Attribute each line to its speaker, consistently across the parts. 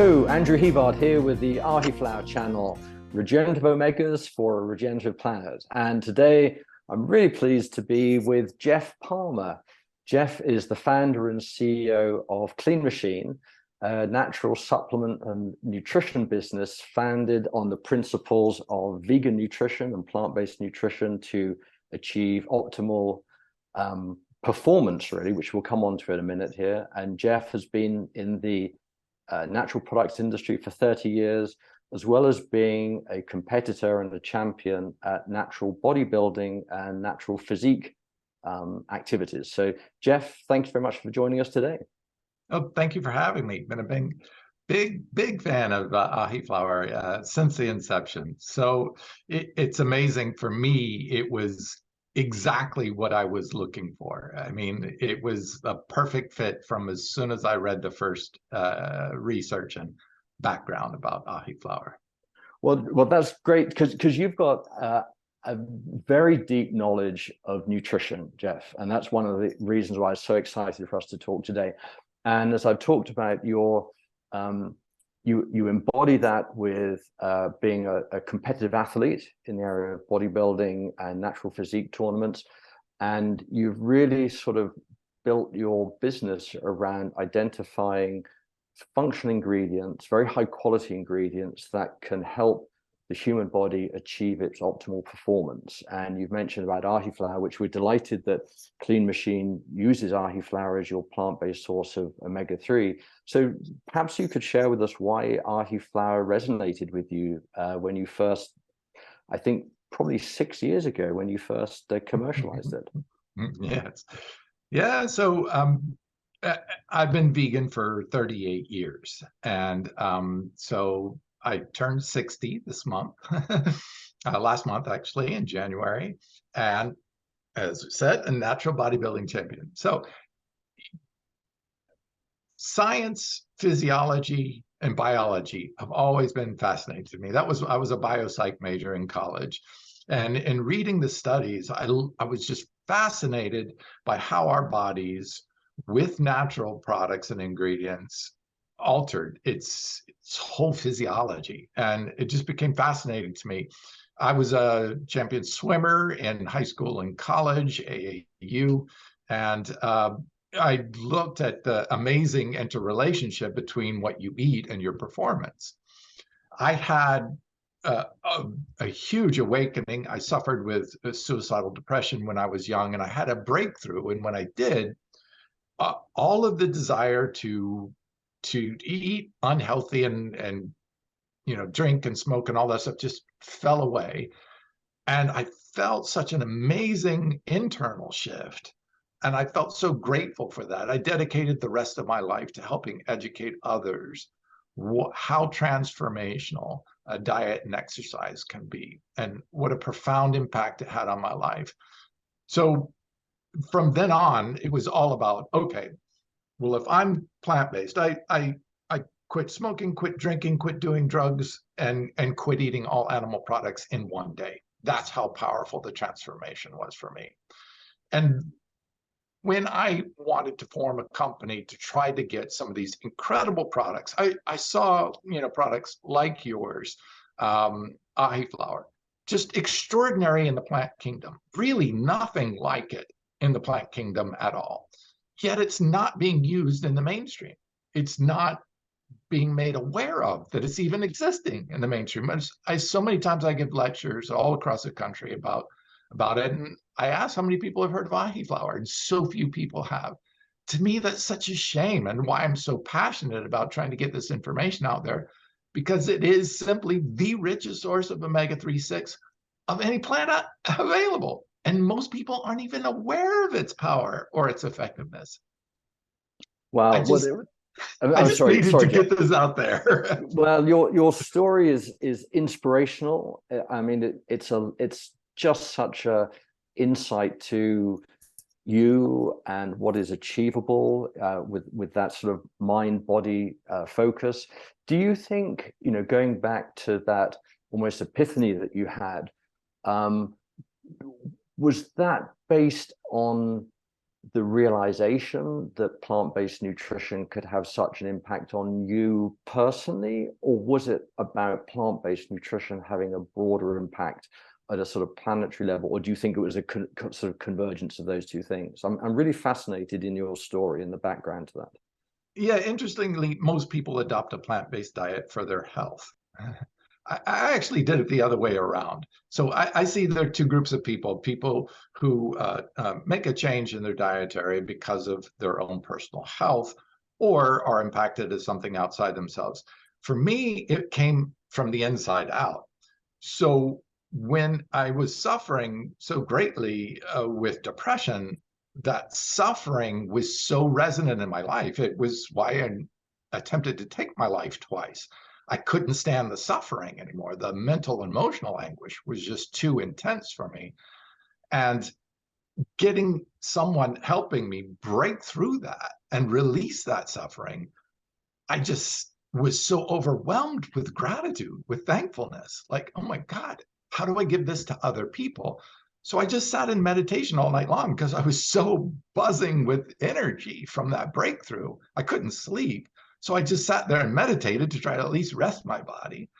Speaker 1: Hello, Andrew Hebard here with the Ahiflower channel, Regenerative Omegas for a Regenerative Planet. And today I'm really pleased to be with Geoff Palmer. Geoff is the founder and CEO of Clean Machine, a natural supplement and nutrition business founded on the principles of vegan nutrition and plant-based nutrition to achieve optimal performance, really, which we'll come on to in a minute here. And Geoff has been in the natural products industry for 30 years, as well as being a competitor and a champion at natural bodybuilding and natural physique activities. So, Geoff, thank you very much for joining us today.
Speaker 2: Oh, thank you for having me. Been a big fan of Ahiflower since the inception. So it's amazing for me. It was exactly what I was looking for. I mean, it was a perfect fit from as soon as I read the first research and background about Ahiflower.
Speaker 1: Well, that's great because you've got a very deep knowledge of nutrition, Geoff, and that's one of the reasons why I'm so excited for us to talk today. And as I've talked about, you embody that with being a competitive athlete in the area of bodybuilding and natural physique tournaments. And you've really sort of built your business around identifying functional ingredients, very high quality ingredients that can help the human body achieve its optimal performance. And you've mentioned about Ahiflower, which we're delighted that Clean Machine uses Ahiflower as your plant-based source of omega-3. So perhaps you could share with us why Ahiflower resonated with you when you first, I think probably 6 years ago, when you first commercialized it.
Speaker 2: Yes. Yeah. So I've been vegan for 38 years. And so I turned 60 this month, last month, actually, in January. And as I said, a natural bodybuilding champion. So science, physiology, and biology have always been fascinating to me. I was a biopsych major in college. And in reading the studies, I was just fascinated by how our bodies, with natural products and ingredients, altered its whole physiology. And it just became fascinating to me. I was a champion swimmer in high school and college, AAU, and I looked at the amazing interrelationship between what you eat and your performance. I had a huge awakening. I suffered with suicidal depression when I was young, and I had a breakthrough. And when I did, all of the desire to eat unhealthy and drink and smoke and all that stuff just fell away. And I felt such an amazing internal shift. And I felt so grateful for that. I dedicated the rest of my life to helping educate others how transformational a diet and exercise can be, and what a profound impact it had on my life. So from then on, it was all about, okay, well, if I'm plant-based, I quit smoking, quit drinking, quit doing drugs, and quit eating all animal products in one day. That's how powerful the transformation was for me. And when I wanted to form a company to try to get some of these incredible products, I saw, products like yours, Ahiflower, just extraordinary in the plant kingdom, really nothing like it in the plant kingdom at all. Yet it's not being used in the mainstream. It's not being made aware of that it's even existing in the mainstream. So many times I give lectures all across the country about it, and I ask how many people have heard of Ahiflower, and so few people have. To me, that's such a shame, and why I'm so passionate about trying to get this information out there, because it is simply the richest source of omega-3/6 of any plant available. And most people aren't even aware of its power or its effectiveness.
Speaker 1: Wow.
Speaker 2: I just needed to get this out there.
Speaker 1: Well, your story is inspirational. I mean, it's just such a insight to you and what is achievable with that sort of mind-body focus. Do you think, going back to that almost epiphany that you had, was that based on the realization that plant-based nutrition could have such an impact on you personally, or was it about plant-based nutrition having a broader impact at a sort of planetary level, or do you think it was a sort of convergence of those two things? I'm really fascinated in your story and the background to that.
Speaker 2: Yeah, interestingly, most people adopt a plant-based diet for their health. I actually did it the other way around. So I see there are two groups of people who make a change in their dietary because of their own personal health or are impacted as something outside themselves. For me, it came from the inside out. So when I was suffering so greatly with depression, that suffering was so resonant in my life. It was why I attempted to take my life twice. I couldn't stand the suffering anymore. The mental, emotional anguish was just too intense for me. And getting someone helping me break through that and release that suffering, I just was so overwhelmed with gratitude, with thankfulness. Like, oh my God, how do I give this to other people? So I just sat in meditation all night long because I was so buzzing with energy from that breakthrough. I couldn't sleep. So I just sat there and meditated to try to at least rest my body.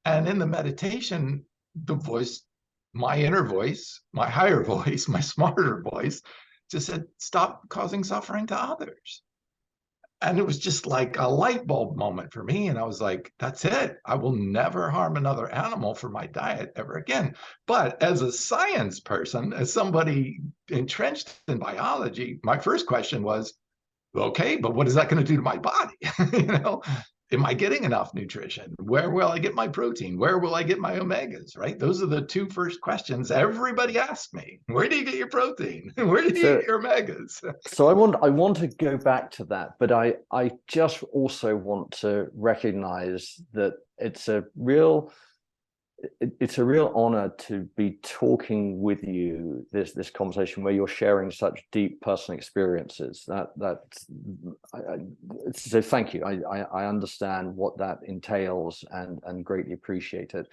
Speaker 2: And in the meditation, the voice, my inner voice, my higher voice, my smarter voice, just said, stop causing suffering to others. And it was just like a light bulb moment for me. And I was like, that's it. I will never harm another animal for my diet ever again. But as a science person, as somebody entrenched in biology, my first question was, okay, but what is that going to do to my body? you know, am I getting enough nutrition? Where will I get my protein? Where will I get my omegas? Right? Those are the two first questions everybody asks me. Where do you get your protein? Where do you get your omegas?
Speaker 1: So I want to go back to that, but I just also want to recognize that it's a real honor to be talking with you, this conversation where you're sharing such deep personal experiences. So thank you. I understand what that entails and greatly appreciate it.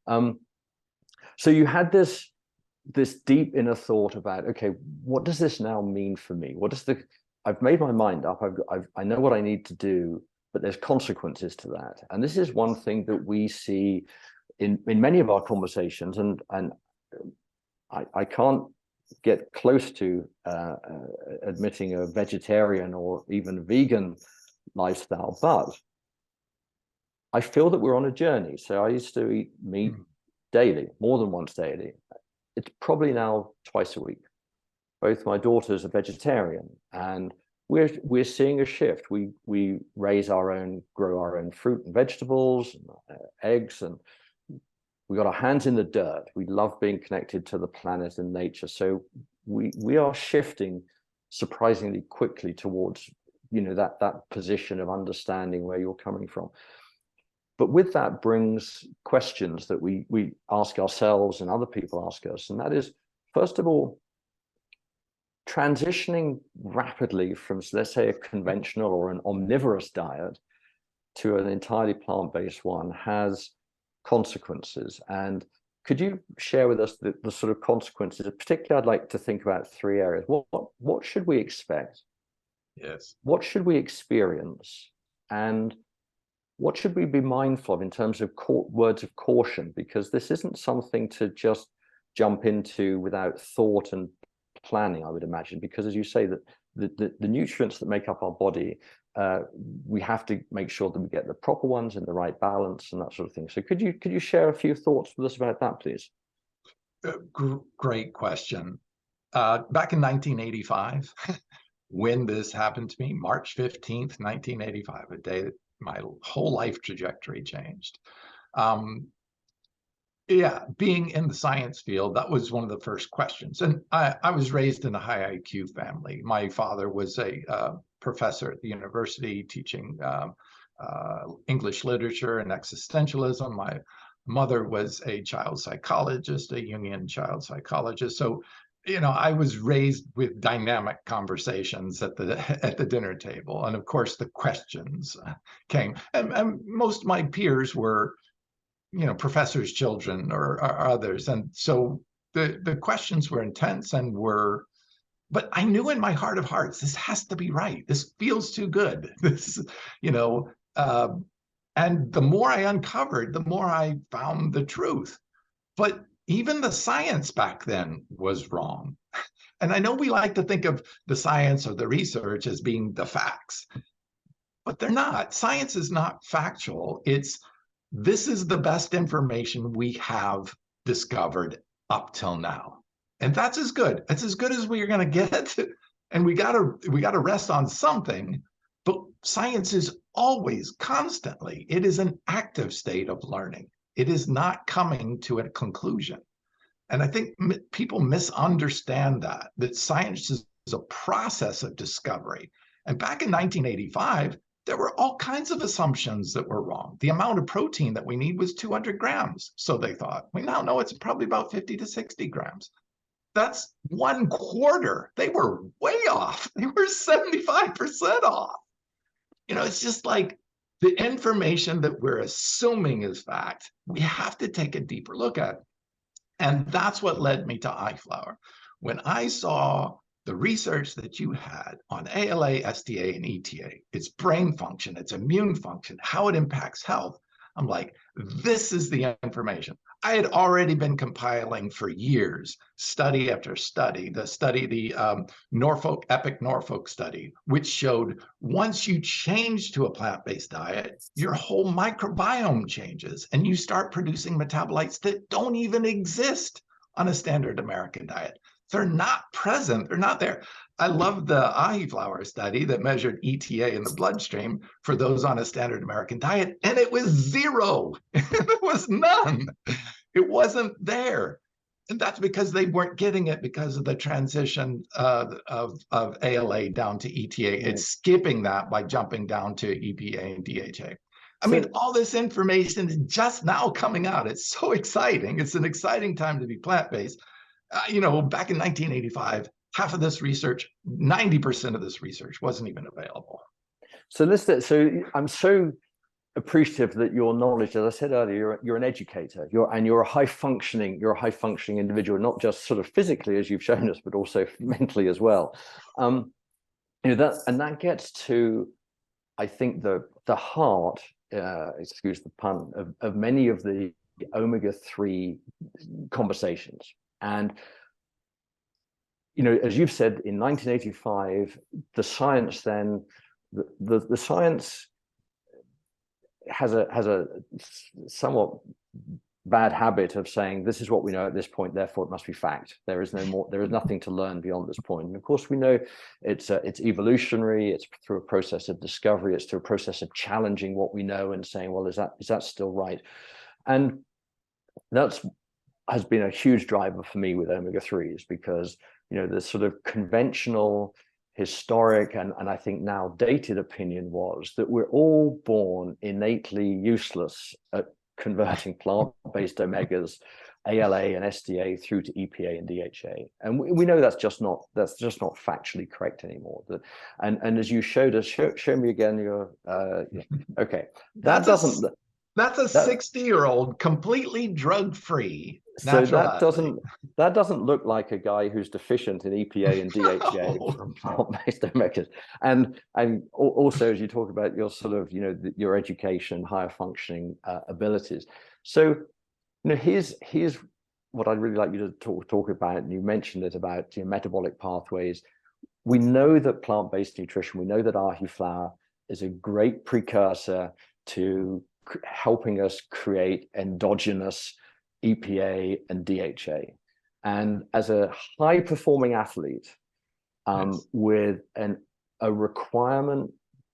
Speaker 1: So you had this deep inner thought about, okay, what does this now mean for me? I've made my mind up. I know what I need to do, but there's consequences to that. And this is one thing that we see in many of our conversations, and I can't get close to admitting a vegetarian or even vegan lifestyle, but I feel that we're on a journey. So I used to eat meat daily, more than once daily. It's probably now twice a week. Both my daughters are vegetarian, and we're seeing a shift. We grow our own fruit and vegetables, and, eggs, and we got our hands in the dirt. We love being connected to the planet and nature. So we are shifting surprisingly quickly towards, that position of understanding where you're coming from. But with that brings questions that we ask ourselves and other people ask us. And that is, first of all, transitioning rapidly from, let's say, a conventional or an omnivorous diet to an entirely plant-based one has consequences. And could you share with us the sort of consequences? Particularly, I'd like to think about three areas. What should we expect?
Speaker 2: Yes.
Speaker 1: What should we experience? And what should we be mindful of in terms of words of caution? Because this isn't something to just jump into without thought and planning, I would imagine. Because as you say, that the nutrients that make up our body, we have to make sure that we get the proper ones in the right balance and that sort of thing. So could you share a few thoughts with us about that, please?
Speaker 2: Great question. Back in 1985, when this happened to me, March 15th, 1985, a day that my whole life trajectory changed. Being in the science field, that was one of the first questions. And I was raised in a high IQ family. My father was a professor at the university teaching English literature and existentialism. My mother was a child psychologist, a Jungian child psychologist. So, I was raised with dynamic conversations at the dinner table. And of course, the questions came. And most of my peers were, professors' children or others. And so the questions were intense and were but I knew in my heart of hearts, this has to be right. This feels too good. This, you know, and the more I uncovered, the more I found the truth. But even the science back then was wrong. And I know we like to think of the science or the research as being the facts, but they're not. Science is not factual. This is the best information we have discovered up till now. And that's as good. That's as good as we're going to get. And we gotta rest on something. But science is always, constantly, it is an active state of learning. It is not coming to a conclusion. And I think people misunderstand that science is a process of discovery. And back in 1985, there were all kinds of assumptions that were wrong. The amount of protein that we need was 200 grams, so they thought. We now know it's probably about 50 to 60 grams. That's 1/4. They were way off. They were 75% off. You know, it's just like the information that we're assuming is fact, we have to take a deeper look at. And that's what led me to iFlower. When I saw the research that you had on ALA, SDA, and ETA, its brain function, its immune function, how it impacts health, I'm like, this is the information. I had already been compiling for years, study after study, the Norfolk study, which showed once you change to a plant-based diet, your whole microbiome changes and you start producing metabolites that don't even exist on a standard American diet. They're not present. They're not there. I love the ahiflower study that measured ETA in the bloodstream for those on a standard American diet, and it was 0. There was none. It wasn't there. And that's because they weren't getting it because of the transition of ALA down to ETA. Right. It's skipping that by jumping down to EPA and DHA. I mean, all this information is just now coming out. It's so exciting. It's an exciting time to be plant-based. You know, back in 1985, half of this research, 90% of this research wasn't even available.
Speaker 1: So listen, so I'm so appreciative that your knowledge, as I said earlier, you're an educator, you're a high functioning individual, not just sort of physically as you've shown us, but also mentally as well. You know, that gets to, I think, the heart, excuse the pun, of many of the omega-3 conversations. And you know, as you've said, in 1985, the science then, the science has a somewhat bad habit of saying this is what we know at this point, therefore it must be fact. There is no more. There is nothing to learn beyond this point. And of course, we know it's evolutionary. It's through a process of discovery. It's through a process of challenging what we know and saying, well, is that still right? And that's has been a huge driver for me with omega-3s, because you know the sort of conventional, historic, and I think now dated opinion was that we're all born innately useless at converting plant-based omegas, ALA and SDA, through to EPA and DHA, and we know that's just not factually correct anymore. And as you showed us, show me again your okay. That's
Speaker 2: a 60-year-old completely drug-free.
Speaker 1: So that doesn't look like a guy who's deficient in EPA and DHA from plant-based omegas. And also, as you talk about your sort of, you know, your education, higher functioning abilities. So, you know, here's what I'd really like you to talk about. And you mentioned it about, you know, metabolic pathways. We know that plant-based nutrition, we know that ahi flour is a great precursor to helping us create endogenous EPA and DHA. And as a high performing athlete, yes, with a requirement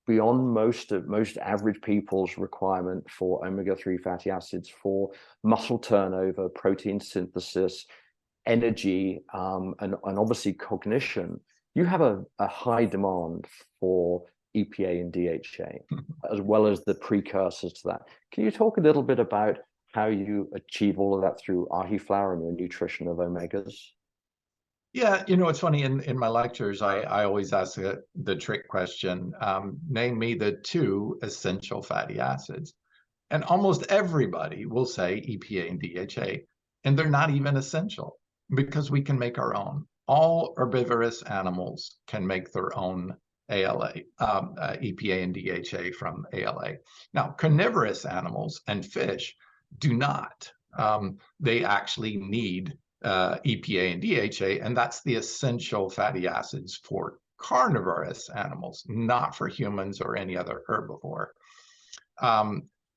Speaker 1: beyond most average people's requirement for omega-3 fatty acids for muscle turnover, protein synthesis, energy, and obviously cognition, you have a high demand for EPA and DHA, as well as the precursors to that. Can you talk a little bit about how you achieve all of that through ahi flour and your nutrition of omegas?
Speaker 2: Yeah, you know, it's funny, in my lectures, I always ask the trick question, name me the 2 essential fatty acids. And almost everybody will say EPA and DHA, and they're not even essential because we can make our own. all herbivorous animals can make their own ALA, EPA and DHA from ALA. Now, carnivorous animals and fish do not. They actually need EPA and DHA, and that's the essential fatty acids for carnivorous animals, not for humans or any other herbivore.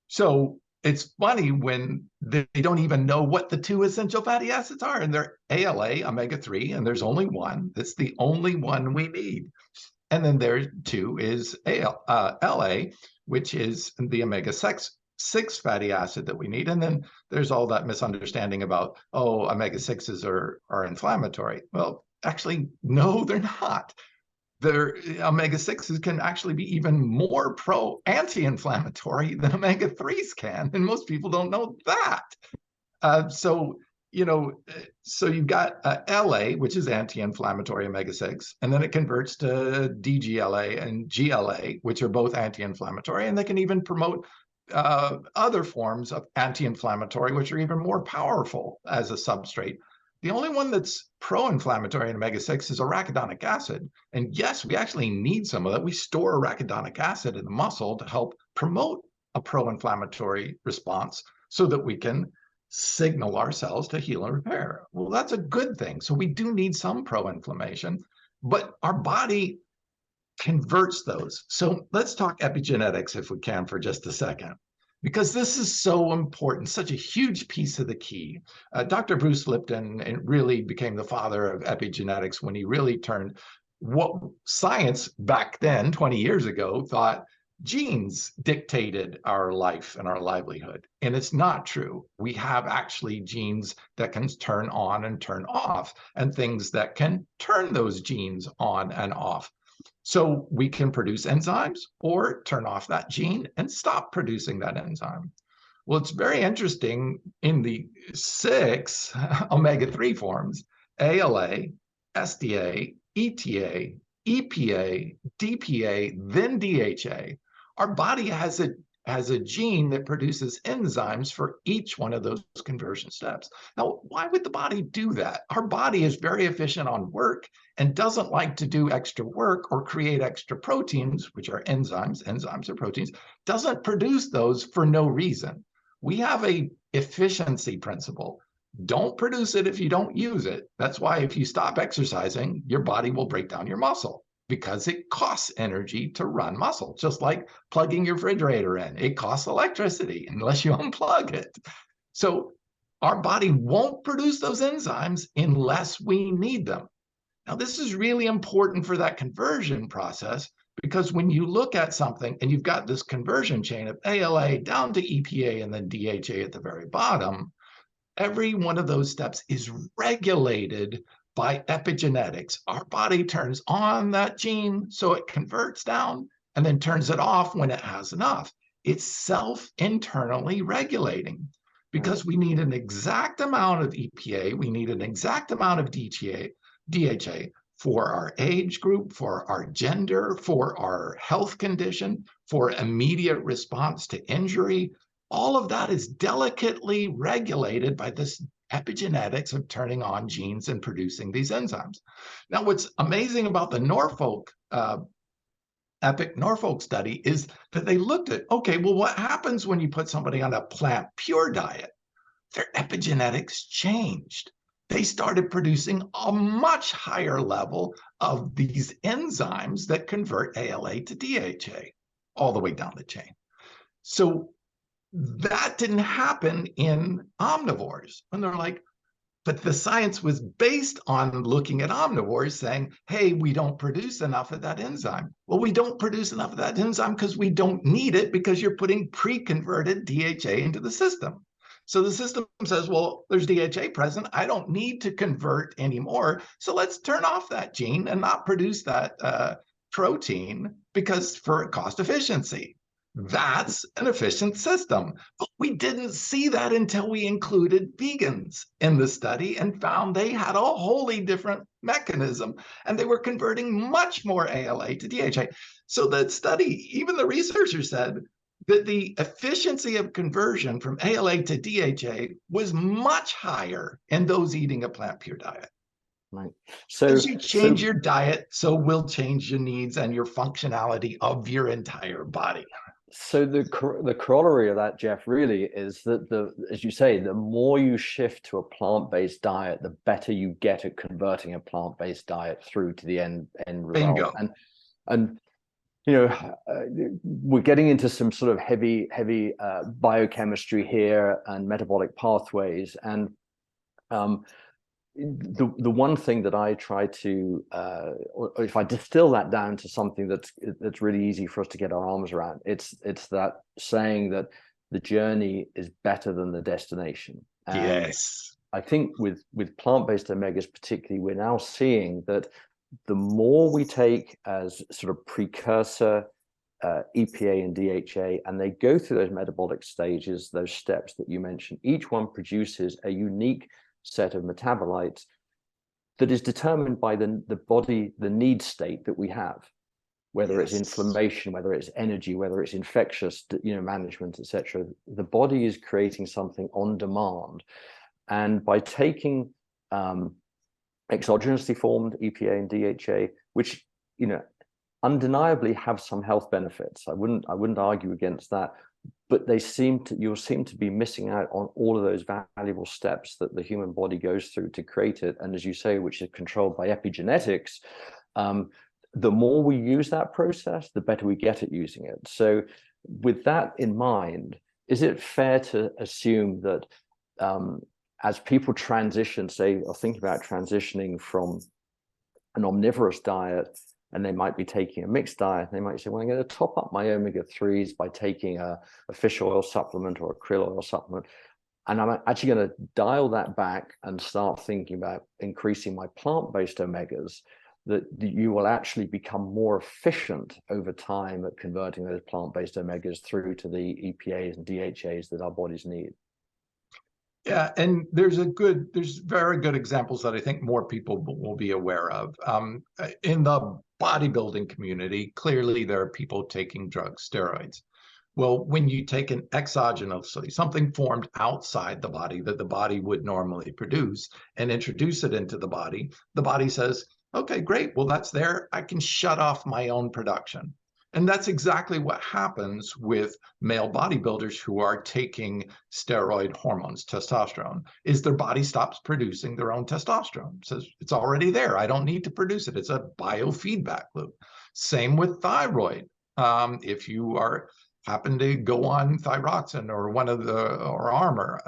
Speaker 2: So it's funny when they don't even know what the two essential fatty acids are, and they're ALA, omega-3, and there's only one. That's the only one we need. And then there too is LA, which is the omega-6 fatty acid that we need. And then there's all that misunderstanding about, oh, omega-6s are inflammatory. Well, actually, no, they're not. Their omega-6s can actually be even more anti-inflammatory than omega-3s can, and most people don't know that. So you've got LA, which is anti-inflammatory omega-6, and then it converts to DGLA and GLA, which are both anti-inflammatory, and they can even promote other forms of anti-inflammatory, which are even more powerful as a substrate. The only one that's pro-inflammatory in omega-6 is arachidonic acid. And yes, we actually need some of that. We store arachidonic acid in the muscle to help promote a pro-inflammatory response so that we can signal our cells to heal and repair. Well, that's a good thing. So we do need some pro-inflammation, but our body converts those. So let's talk epigenetics if we can for just a second, because this is so important, such a huge piece of the key. Dr. Bruce Lipton really became the father of epigenetics when he really turned what science back then, 20 years ago, thought genes dictated our life and our livelihood. And it's not true. We have actually genes that can turn on and turn off, and things that can turn those genes on and off. So we can produce enzymes or turn off that gene and stop producing that enzyme. Well, it's very interesting in the 6 omega-3 forms, ALA, SDA, ETA, EPA, DPA, then DHA. Our body has a gene that produces enzymes for each one of those conversion steps. Now, why would the body do that? Our body is very efficient on work and doesn't like to do extra work or create extra proteins, which are enzymes. Enzymes are proteins, doesn't produce those for no reason. We have a efficiency principle. Don't produce it if you don't use it. That's why if you stop exercising, your body will break down your muscle, because it costs energy to run muscle, just like plugging your refrigerator in. It costs electricity unless you unplug it. So our body won't produce those enzymes unless we need them. Now, this is really important for that conversion process, because when you look at something and you've got this conversion chain of ALA down to EPA and then DHA at the very bottom, every one of those steps is regulated by epigenetics. Our body turns on that gene so it converts down and then turns it off when it has enough. It's self-internally regulating, because we need an exact amount of EPA, we need an exact amount of DHA for our age group, for our gender, for our health condition, for immediate response to injury. All of that is delicately regulated by this epigenetics of turning on genes and producing these enzymes. Now, what's amazing about the Norfolk study is that they looked at, okay, well, what happens when you put somebody on a plant pure diet? Their epigenetics changed. They started producing a much higher level of these enzymes that convert ALA to DHA all the way down the chain. So that didn't happen in omnivores. And they're like, but the science was based on looking at omnivores saying, hey, we don't produce enough of that enzyme. Well, we don't produce enough of that enzyme because we don't need it, because you're putting pre-converted DHA into the system. So the system says, well, there's DHA present. I don't need to convert anymore. So let's turn off that gene and not produce that protein, because for cost efficiency. That's an efficient system. But we didn't see that until we included vegans in the study and found they had a wholly different mechanism, and they were converting much more ALA to DHA. So the study, even the researchers said that the efficiency of conversion from ALA to DHA was much higher in those eating a plant pure diet.
Speaker 1: Right.
Speaker 2: As
Speaker 1: So,
Speaker 2: you change
Speaker 1: so
Speaker 2: your diet, so will change your needs and your functionality of your entire body.
Speaker 1: So the corollary of that, Geoff, really is that as you say, the more you shift to a plant-based diet, the better you get at converting a plant-based diet through to the end result.
Speaker 2: Bingo.
Speaker 1: And you know, we're getting into some sort of heavy biochemistry here and metabolic pathways. And the one thing that I try to, or if I distill that down to something that's really easy for us to get our arms around, it's that saying that the journey is better than the destination. And
Speaker 2: Yes.
Speaker 1: I think with plant-based omegas particularly, we're now seeing that the more we take as sort of precursor EPA and DHA, and they go through those metabolic stages, those steps that you mentioned, each one produces a unique set of metabolites that is determined by the body, the need state that we have, whether it's inflammation, whether it's energy, whether it's infectious, management, etc. The body is creating something on demand, and by taking exogenously formed EPA and DHA, which undeniably have some health benefits, I wouldn't argue against that, but you'll seem to be missing out on all of those valuable steps that the human body goes through to create it. And as you say, which is controlled by epigenetics, the more we use that process, the better we get at using it. So with that in mind, is it fair to assume that as people transition, say, or think about transitioning from an omnivorous diet, and they might be taking a mixed diet, they might say, well, I'm going to top up my omega-3s by taking a fish oil supplement or a krill oil supplement, and I'm actually going to dial that back and start thinking about increasing my plant-based omegas, that you will actually become more efficient over time at converting those plant-based omegas through to the EPAs and DHAs that our bodies need.
Speaker 2: Yeah, and there's very good examples that I think more people will be aware of. In the bodybuilding community, clearly there are people taking drugs, steroids. Well, when you take an exogenously, something formed outside the body that the body would normally produce, and introduce it into the body says, okay, great, well, that's there. I can shut off my own production. And that's exactly what happens with male bodybuilders who are taking steroid hormones, testosterone, is their body stops producing their own testosterone. It says, it's already there. I don't need to produce it. It's a biofeedback loop. Same with thyroid. If you happen to go on thyroxine or or Armour,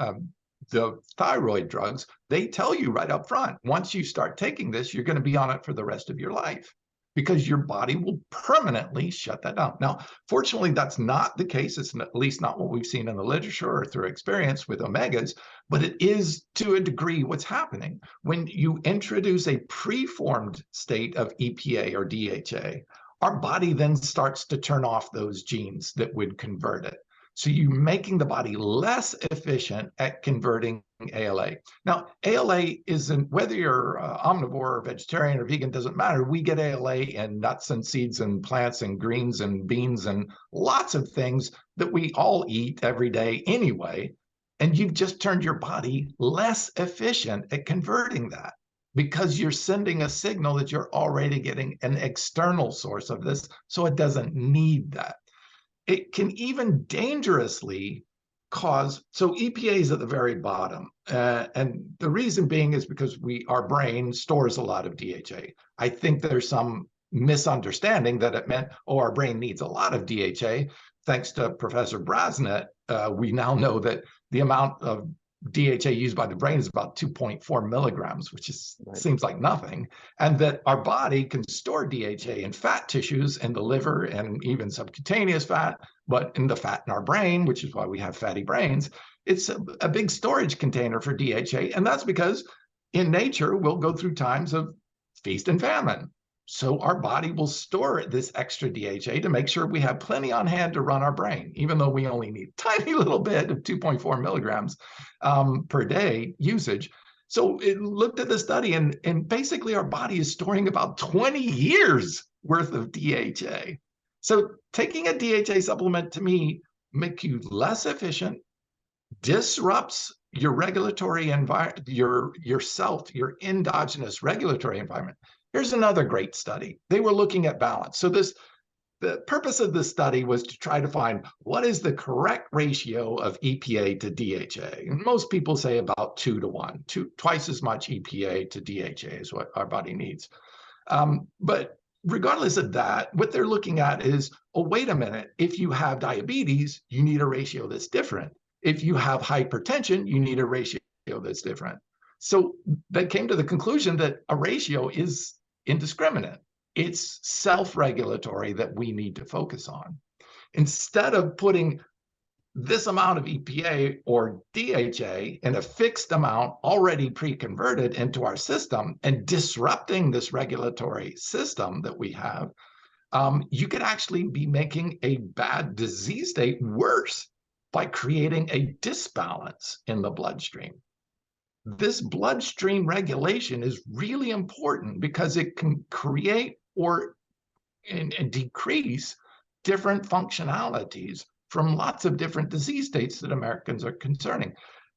Speaker 2: the thyroid drugs, they tell you right up front, once you start taking this, you're going to be on it for the rest of your life, because your body will permanently shut that down. Now, fortunately, that's not the case. It's at least not what we've seen in the literature or through experience with omegas, but it is to a degree what's happening. When you introduce a preformed state of EPA or DHA, our body then starts to turn off those genes that would convert it. So you're making the body less efficient at converting ALA. Now, ALA isn't, whether you're omnivore or vegetarian or vegan, doesn't matter. We get ALA in nuts and seeds and plants and greens and beans and lots of things that we all eat every day anyway. And you've just turned your body less efficient at converting that, because you're sending a signal that you're already getting an external source of this, so it doesn't need that. It can even dangerously cause, so EPA is at the very bottom. And the reason being is because our brain stores a lot of DHA. I think there's some misunderstanding that it meant, oh, our brain needs a lot of DHA. Thanks to Professor Brasnet, we now know that the amount of DHA used by the brain is about 2.4 milligrams, which seems like nothing, and that our body can store DHA in fat tissues in the liver and even subcutaneous fat, but in the fat in our brain, which is why we have fatty brains, it's a big storage container for DHA, and that's because in nature, we'll go through times of feast and famine. So our body will store this extra DHA to make sure we have plenty on hand to run our brain, even though we only need a tiny little bit of 2.4 milligrams per day usage. So it looked at the study, and basically our body is storing about 20 years worth of DHA. So taking a DHA supplement, to me, make you less efficient, disrupts your regulatory environment, your endogenous regulatory environment. Here's another great study. They were looking at balance. So the purpose of this study was to try to find what is the correct ratio of EPA to DHA. And most people say about 2 to 1, twice as much EPA to DHA is what our body needs. But regardless of that, what they're looking at is, oh, wait a minute, if you have diabetes, you need a ratio that's different. If you have hypertension, you need a ratio that's different. So they came to the conclusion that a ratio is indiscriminate. It's self-regulatory that we need to focus on. Instead of putting this amount of EPA or DHA in a fixed amount already pre-converted into our system and disrupting this regulatory system that we have, you could actually be making a bad disease state worse by creating a disbalance in the bloodstream. This bloodstream regulation is really important because it can create and decrease different functionalities from lots of different disease states that Americans are concerning.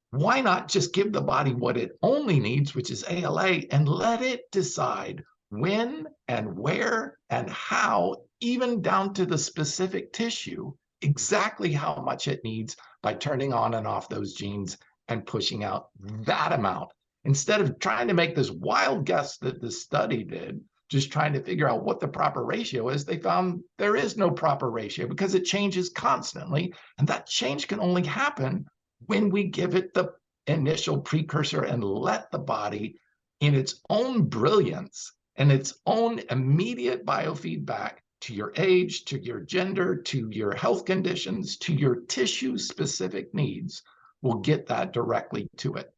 Speaker 2: Why not just give the body what it only needs, which is ALA, and let it decide when and where and how, even down to the specific tissue, exactly how much it needs by turning on and off those genes and pushing out that amount. Instead of trying to make this wild guess that the study did, just trying to figure out what the proper ratio is, they found there is no proper ratio because it changes constantly. And that change can only happen when we give it the initial precursor and let the body, in its own brilliance and its own immediate biofeedback to your age, to your gender, to your health conditions, to your tissue-specific needs, will get that directly to it.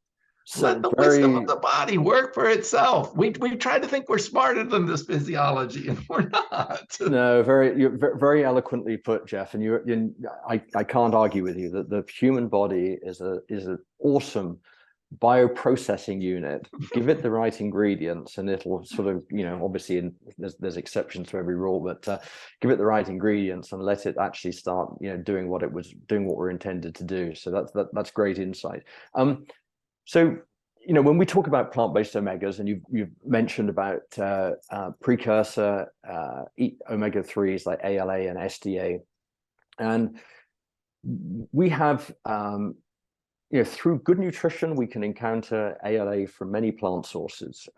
Speaker 1: So
Speaker 2: let the wisdom of the body work for itself. We try to think we're smarter than this physiology, and we're not.
Speaker 1: No, you're very eloquently put, Geoff. And I can't argue with you that the human body is an awesome bioprocessing unit. Give it the right ingredients, and it'll sort of, obviously, there's exceptions to every rule, but give it the right ingredients and let it actually start, doing what we're intended to do. So that's great insight. So, when we talk about plant-based omegas, and you've mentioned about precursor omega-3s like ALA and SDA, and we have, through good nutrition, we can encounter ALA from many plant sources: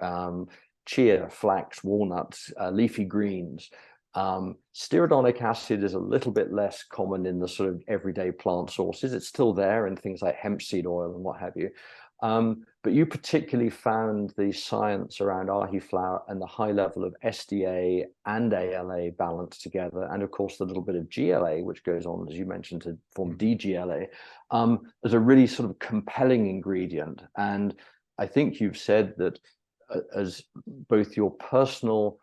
Speaker 1: chia, flax, walnuts, leafy greens. Stearidonic acid is a little bit less common in the sort of everyday plant sources. It's still there in things like hemp seed oil and what have you. But you particularly found the science around ahi flower and the high level of SDA and ALA balanced together, and of course the little bit of GLA, which goes on, as you mentioned, to form DGLA, as a really sort of compelling ingredient. And I think you've said that as both your personal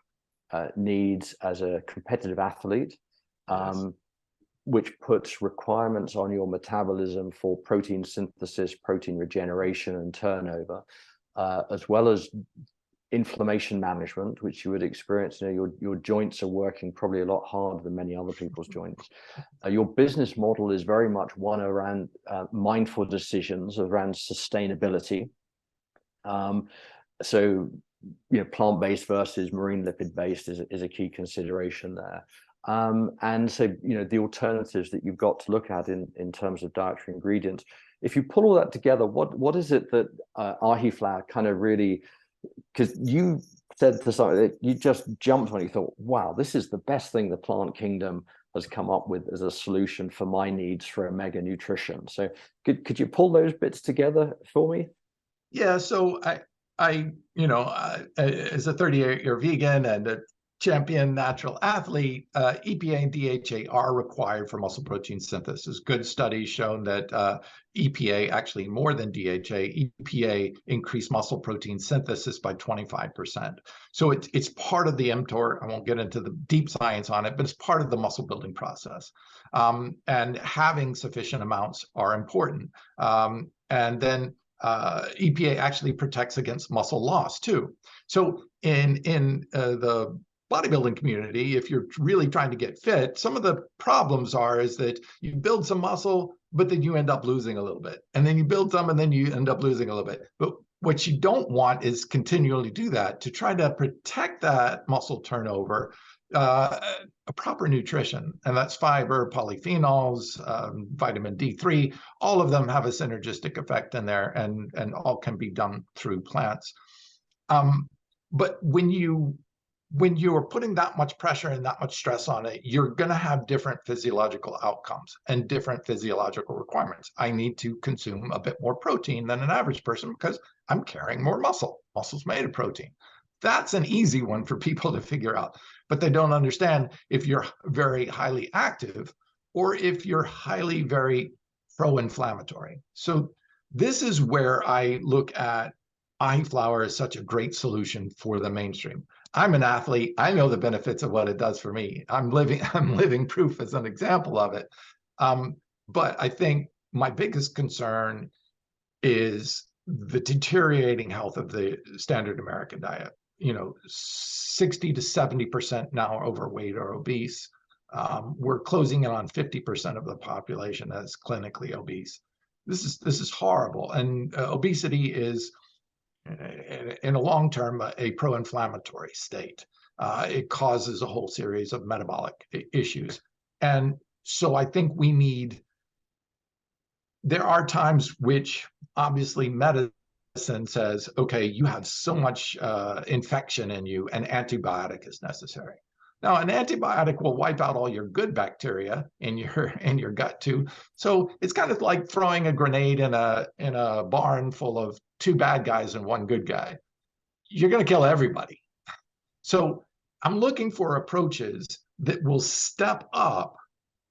Speaker 1: needs as a competitive athlete, yes, which puts requirements on your metabolism for protein synthesis, protein regeneration and turnover, as well as inflammation management, which you would experience. Your joints are working probably a lot harder than many other people's joints. Your business model is very much one around mindful decisions around sustainability. So, plant-based versus marine lipid-based is a key consideration there. And so, the alternatives that you've got to look at in terms of dietary ingredients, if you pull all that together, what is it that ahi flower kind of really, because you said to something that you just jumped on, you thought, wow, this is the best thing the plant kingdom has come up with as a solution for my needs for omega nutrition. So could you pull those bits together for me?
Speaker 2: Yeah, so I as a 38-year vegan and a champion natural athlete, EPA and DHA are required for muscle protein synthesis. Good studies shown that EPA, actually more than DHA, EPA increased muscle protein synthesis by 25%. So it's part of the mTOR. I won't get into the deep science on it, but it's part of the muscle building process. And having sufficient amounts are important. And then EPA actually protects against muscle loss too. So in the bodybuilding community, if you're really trying to get fit, some of the problems is that you build some muscle, but then you end up losing a little bit. And then you build some, and then you end up losing a little bit. But what you don't want is continually do that. To try to protect that muscle turnover, a proper nutrition, and that's fiber, polyphenols, vitamin D3, all of them have a synergistic effect in there, and all can be done through plants. But when you're putting that much pressure and that much stress on it, you're going to have different physiological outcomes and different physiological requirements. I need to consume a bit more protein than an average person because I'm carrying more muscle. Muscle's made of protein. That's an easy one for people to figure out, but they don't understand if you're very highly active or if you're very pro-inflammatory. So this is where I look at ahi flower as such a great solution for the mainstream. I'm an athlete. I know the benefits of what it does for me. I'm living proof as an example of it. But I think my biggest concern is the deteriorating health of the standard American diet. 60 to 70% now are overweight or obese. We're closing in on 50% of the population as clinically obese. This is horrible. And obesity is, in a long term, a pro-inflammatory state. It causes a whole series of metabolic issues. And so I think there are times which obviously medicine says, okay, you have so much infection in you, an antibiotic is necessary. Now, an antibiotic will wipe out all your good bacteria in your gut too. So it's kind of like throwing a grenade in a barn full of 2 bad guys and 1 good guy. You're going to kill everybody. So I'm looking for approaches that will step up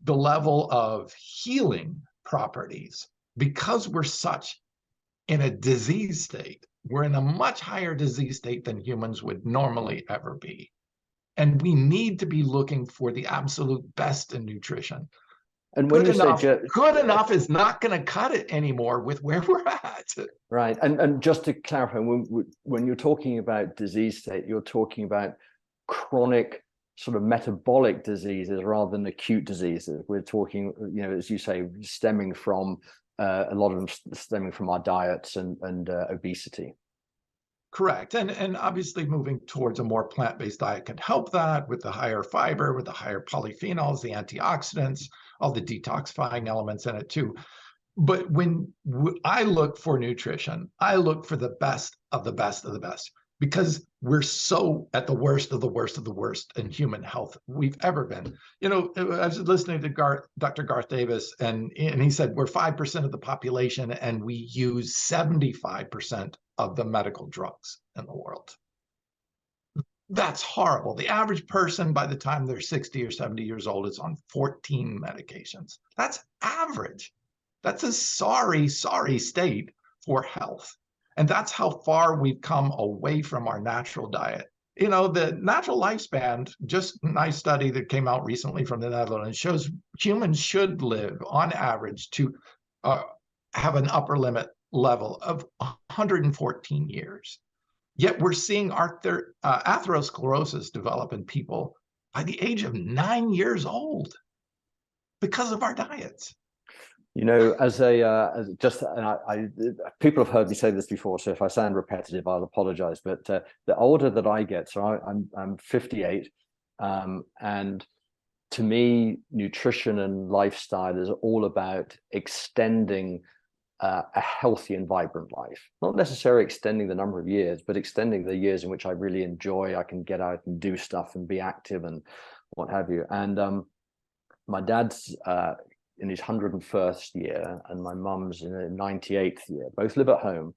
Speaker 2: the level of healing properties, because we're such in a disease state. We're in a much higher disease state than humans would normally ever be. And we need to be looking for the absolute best in nutrition. And when good enough is not going to cut it anymore with where we're at.
Speaker 1: Right. And just to clarify, when you're talking about disease state, you're talking about chronic sort of metabolic diseases rather than acute diseases. We're talking, as you say, stemming from a lot of them stemming from our diets and obesity.
Speaker 2: Correct. And obviously moving towards a more plant-based diet can help that, with the higher fiber, with the higher polyphenols, the antioxidants, all the detoxifying elements in it too. But when I look for nutrition, I look for the best of the best of the best, because we're so at the worst of the worst of the worst in human health we've ever been. I was listening to Dr. Garth Davis, and he said we're 5% of the population and we use 75% of the medical drugs in the world. That's horrible. The average person, by the time they're 60 or 70 years old, is on 14 medications. That's average. That's a sorry, sorry state for health. And that's how far we've come away from our natural diet. The natural lifespan, just a nice study that came out recently from the Netherlands, shows humans should live on average to have an upper limit level of 114 years. Yet we're seeing atherosclerosis develop in people by the age of 9 years old because of our diets.
Speaker 1: People have heard me say this before, so if I sound repetitive, I'll apologize. But the older that I get, so I'm 58, and to me, nutrition and lifestyle is all about extending a healthy and vibrant life. Not necessarily extending the number of years, but extending the years in which I really enjoy. I can get out and do stuff and be active and what have you. And my dad's in his 101st year, and my mum's in her 98th year. Both live at home.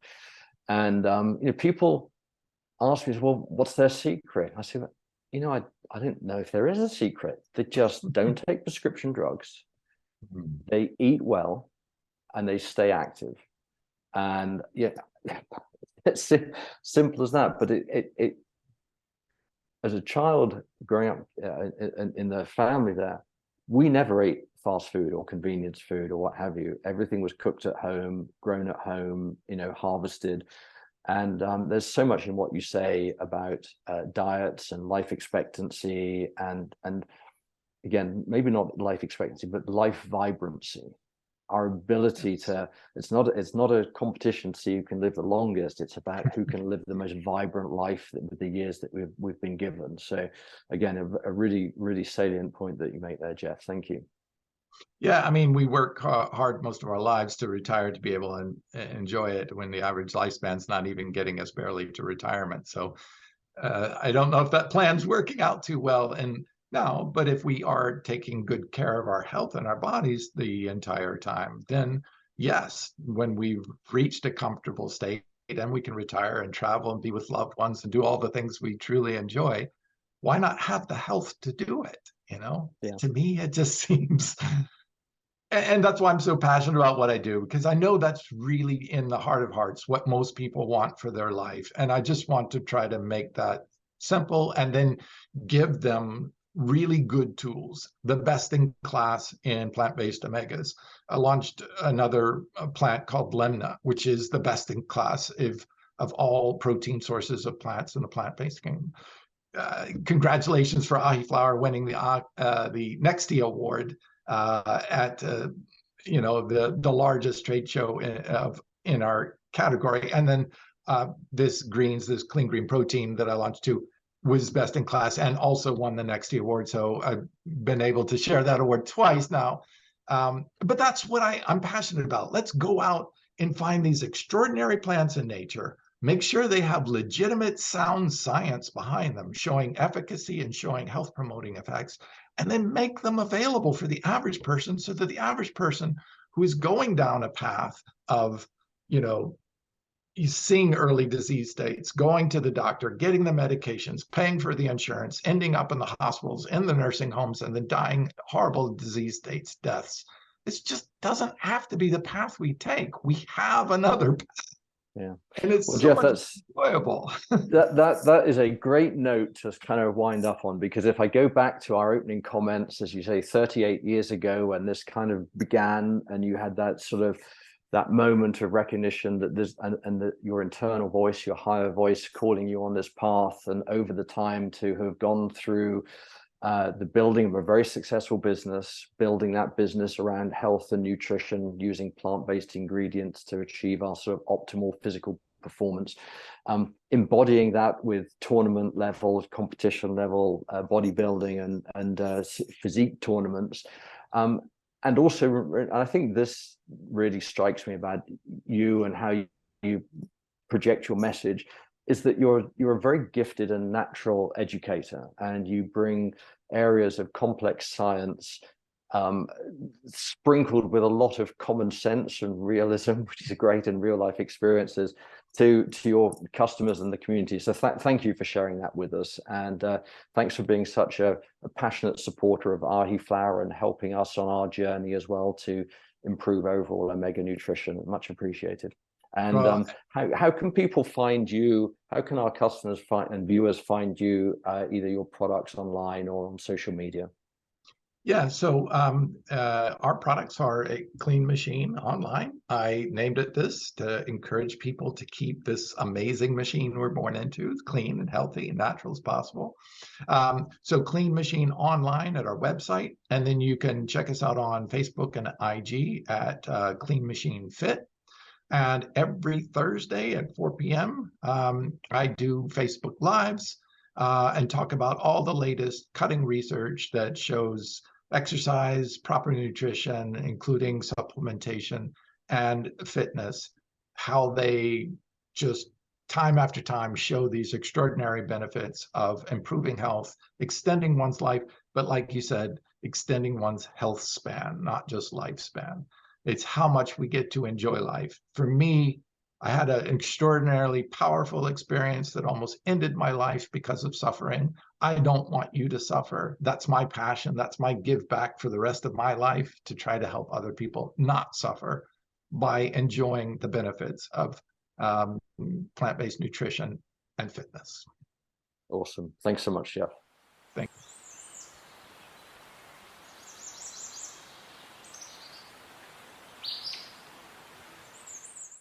Speaker 1: And people ask me, well, what's their secret? I say, I don't know if there is a secret. They just don't take prescription drugs. They eat well and they stay active. And it's simple as that. But it as a child growing up in the family there, we never ate fast food or convenience food or what have you. Everything was cooked at home, grown at home, harvested. And there's so much in what you say about diets and life expectancy, and again, maybe not life expectancy, but life vibrancy. our ability to, it's not a competition to see who can live the longest. It's about who can live the most vibrant life with the years that we've been given. So again, a really, really salient point that you make there, Geoff. Thank you.
Speaker 2: Yeah, I mean, we work hard most of our lives to retire, to be able to enjoy it, when the average lifespan's not even getting us barely to retirement. So I don't know if that plan's working out too well and now, but if we are taking good care of our health and our bodies the entire time, then yes, when we've reached a comfortable state, then we can retire and travel and be with loved ones and do all the things we truly enjoy. Why not have the health to do it?
Speaker 1: Yeah.
Speaker 2: To me, it just seems, and that's why I'm so passionate about what I do, because I know that's really in the heart of hearts what most people want for their life. And I just want to try to make that simple and then give them really good tools, the best in class in plant-based omegas. I launched another plant called Lemna, which is the best in class of all protein sources of plants in the plant-based game. Congratulations for Ahi Flower winning the Nextia Award at the largest trade show in our category. And then this clean green protein that I launched too was best in class and also won the Nextia Award. So I've been able to share that award twice now. But that's what I'm passionate about. Let's go out and find these extraordinary plants in nature. Make sure they have legitimate sound science behind them, showing efficacy and showing health promoting effects, and then make them available for the average person so that the average person who is going down a path of, seeing early disease states, going to the doctor, getting the medications, paying for the insurance, ending up in the hospitals, in the nursing homes, and then dying horrible disease states, deaths. It just doesn't have to be the path we take. We have another path.
Speaker 1: Yeah.
Speaker 2: And it's
Speaker 1: well,
Speaker 2: so
Speaker 1: Geoff,
Speaker 2: much enjoyable.
Speaker 1: that is a great note to kind of wind up on, because if I go back to our opening comments, as you say, 38 years ago, when this kind of began, and you had that sort of that moment of recognition that this and that your internal voice, your higher voice calling you on this path, and over the time to have gone through the building of a very successful business, building that business around health and nutrition, using plant-based ingredients to achieve our sort of optimal physical performance, embodying that with tournament level, competition level, bodybuilding and physique tournaments. And also, I think this really strikes me about you and how you project your message, is that you're a very gifted and natural educator, and you bring areas of complex science sprinkled with a lot of common sense and realism, which is great in real life experiences, to your customers and the community. So thank you for sharing that with us, and thanks for being such a passionate supporter of Ahi Flower and helping us on our journey as well to improve overall omega nutrition. Much appreciated. And how can people find you? How can our customers and viewers find you, either your products online or on social media?
Speaker 2: Yeah, so our products are a clean machine online. I named it this to encourage people to keep this amazing machine we're born into, as clean and healthy and natural as possible. So Clean Machine online at our website, and then you can check us out on Facebook and IG at Clean Machine Fit. And every Thursday at 4 p.m., I do Facebook Lives and talk about all the latest cutting research that shows exercise, proper nutrition, including supplementation and fitness, how they just time after time show these extraordinary benefits of improving health, extending one's life, but like you said, extending one's health span, not just lifespan. It's how much we get to enjoy life. For me, I had an extraordinarily powerful experience that almost ended my life because of suffering. I don't want you to suffer. That's my passion. That's my give back for the rest of my life, to try to help other people not suffer by enjoying the benefits of plant-based nutrition and fitness.
Speaker 1: Awesome. Thanks so much, Geoff.
Speaker 2: Thank you.